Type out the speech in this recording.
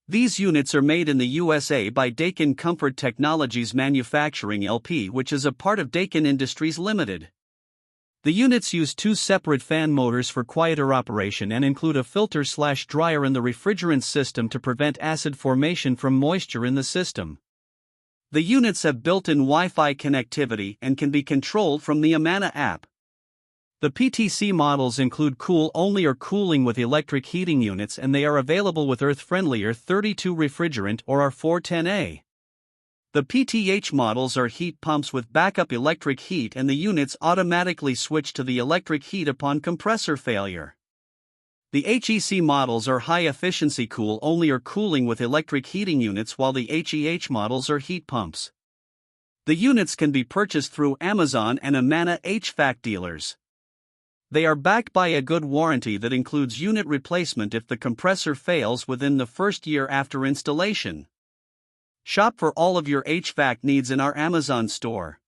These units are made in the USA by Daikin Comfort Technologies Manufacturing LP, which is a part of Daikin Industries Limited. The units use two separate fan motors for quieter operation and include a filter/dryer in the refrigerant system to prevent acid formation from moisture in the system. The units have built-in Wi-Fi connectivity and can be controlled from the Amana app. The PTC models include cool-only or cooling with electric heating units, and they are available with earth-friendly R32 refrigerant or R410A. The PTH models are heat pumps with backup electric heat, and the units automatically switch to the electric heat upon compressor failure. The HEC models are high-efficiency cool-only or cooling with electric heating units, while the HEH models are heat pumps. The units can be purchased through Amazon and Amana HVAC dealers. They are backed by a good warranty that includes unit replacement if the compressor fails within the first year after installation. Shop for all of your HVAC needs in our Amazon store.